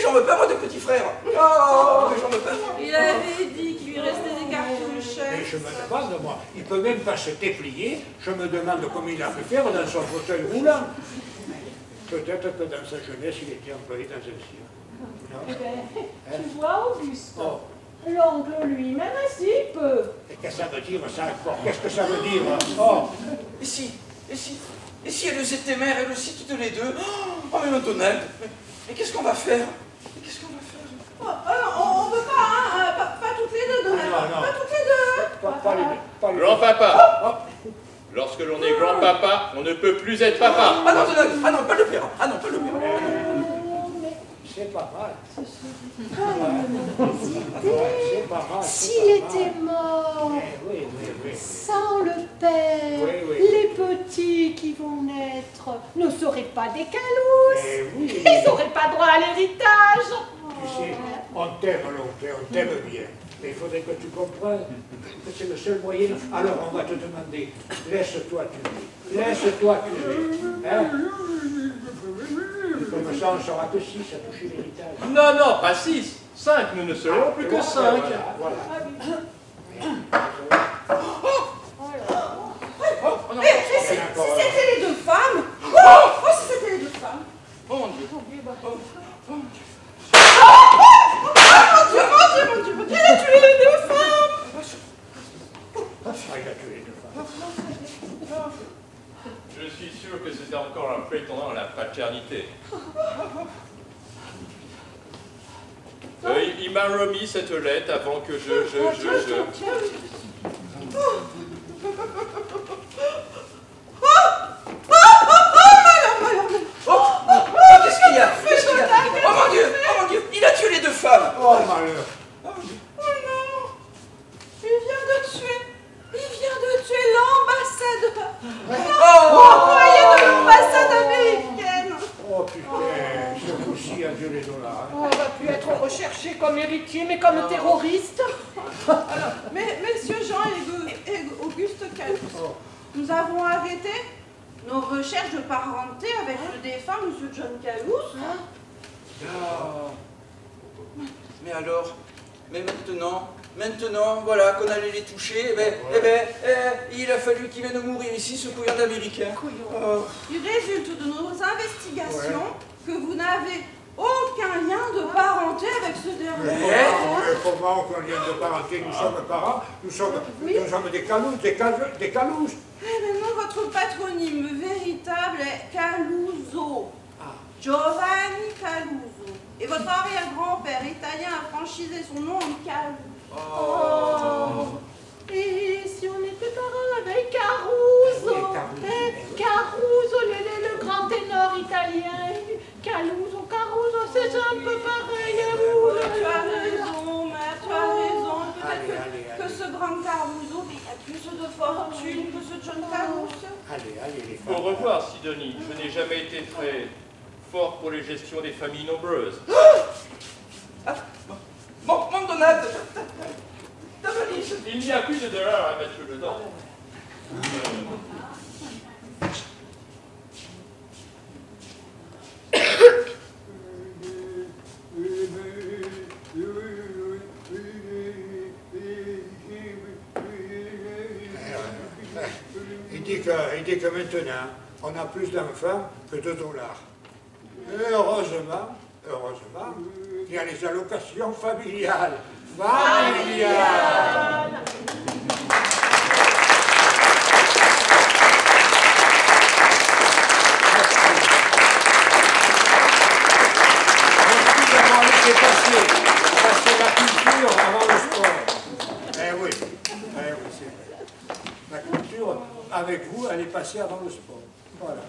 Speaker 6: j'en veux pas moi de petit frère. Oh, mais j'en veux pas.
Speaker 2: Il avait dit qu'il lui restait des cartouches.
Speaker 4: Mais je me demande, moi, il peut même pas se déplier, je me demande comment il a pu faire dans son fauteuil roulant. Peut-être que dans sa jeunesse, il était employé dans un cirque.
Speaker 1: Eh bien, tu vois, Auguste, l'oncle lui-même ainsi peut.
Speaker 4: Et qu'est-ce que ça veut dire, ça encore? Qu'est-ce que ça veut dire? Oh.
Speaker 6: Et si elles étaient mères, elles aussi, toutes les deux? Oh, mais Donald, mais qu'est-ce qu'on va faire?
Speaker 2: Oh, on ne peut pas, pas toutes les deux, Donald. Pas toutes les deux.
Speaker 8: Grand-papa. Lorsque l'on est grand-papa, on ne peut plus être papa.
Speaker 6: Ah non, Donald, ah non, pas le père. Ah non, pas le père.
Speaker 4: C'est pas mal.
Speaker 1: C'est pas mal. S'il était mort, sans le père, les petits qui vont naître ne seraient pas des Calousse. Ils n'auraient pas droit à l'héritage.
Speaker 4: Tu sais, on t'aime, l'oncle, on t'aime bien. Mais il faudrait que tu comprennes que c'est le seul moyen. Alors on va te demander, laisse-toi tuer. Laisse-toi tuer. Hein? Comme ça, on ne sera que 6 à toucher l'héritage.
Speaker 8: Non, pas 6. 5, nous ne serons plus que 5.
Speaker 4: Voilà.
Speaker 2: Si c'était les deux femmes. Si c'était les deux femmes.
Speaker 6: Oh mon Dieu.
Speaker 2: Mon Dieu, il a tué les deux femmes.
Speaker 4: Il a tué les deux femmes.
Speaker 8: Je suis sûr que c'était encore un prétendant à la paternité. Il m'a remis cette lettre avant que
Speaker 6: Qu'est-ce qu'il y a? Oh mon Dieu, il a tué les deux femmes.
Speaker 4: Oh malheur.
Speaker 2: Oh non. Il vient de tuer l'ambassadeur. L'employé de l'ambassade américaine.
Speaker 4: Oh putain, ce coup-ci, adieu les dollars.
Speaker 1: On va plus être recherché comme héritier, mais comme terroriste.
Speaker 2: Mais messieurs Jean et Auguste Calousse, nous avons arrêté nos recherches de parenté avec le défunt monsieur John Calousse.
Speaker 6: Mais alors, maintenant, voilà, qu'on allait les toucher, il a fallu qu'il vienne mourir ici, ce couillon d'Américain.
Speaker 2: Il résulte de nos investigations que vous n'avez aucun lien de parenté avec ce dernier.
Speaker 4: Comment aucun lien de parenté? Nous sommes parents, nous sommes des Calousse.
Speaker 2: Mais non, votre patronyme véritable est Caluso. Giovanni Caluso. Et votre arrière-grand-père italien a franchisé son nom en Caluso.
Speaker 1: Et si on était parents avec Caruso? Caruso, le grand ténor italien. Caruso, c'est un peu pareil.
Speaker 2: Tu as raison, mère, tu as raison. Peut-être que ce grand Caruso a plus de fortune que ce John Calousse.
Speaker 4: Allez, les femmes.
Speaker 8: Au revoir, Sidonie. Je n'ai jamais été très fort pour les gestions des familles nombreuses.
Speaker 6: Bon, Donald, ta valise.
Speaker 8: Il n'y a plus de dollars à mettre dedans.
Speaker 4: dit que maintenant, on a plus d'enfants que de dollars. Et heureusement, il y a les allocations familiales. Familiales. C'est passer la culture avant le sport. Eh oui, c'est vrai. La culture, avec vous, elle est passée avant le sport. Voilà.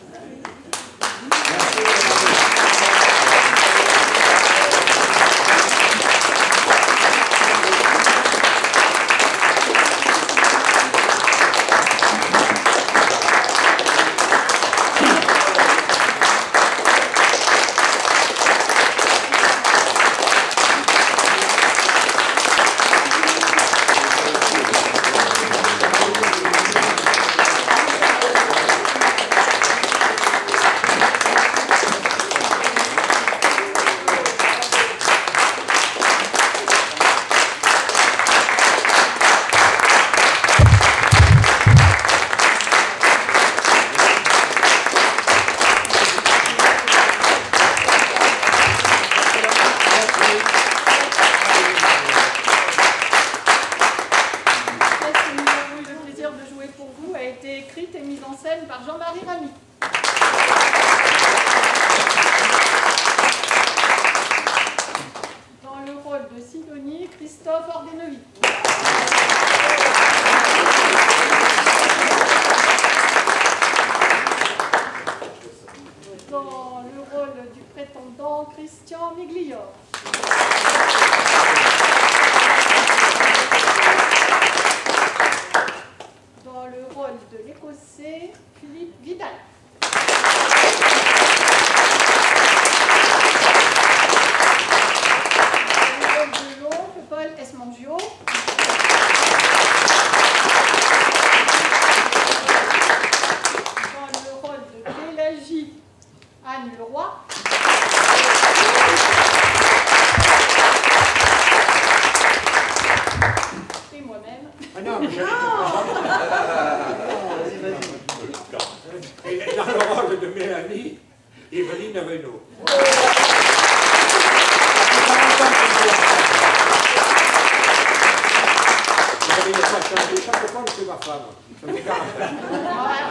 Speaker 1: Chaque fois que c'est ma femme. Ça me dérange.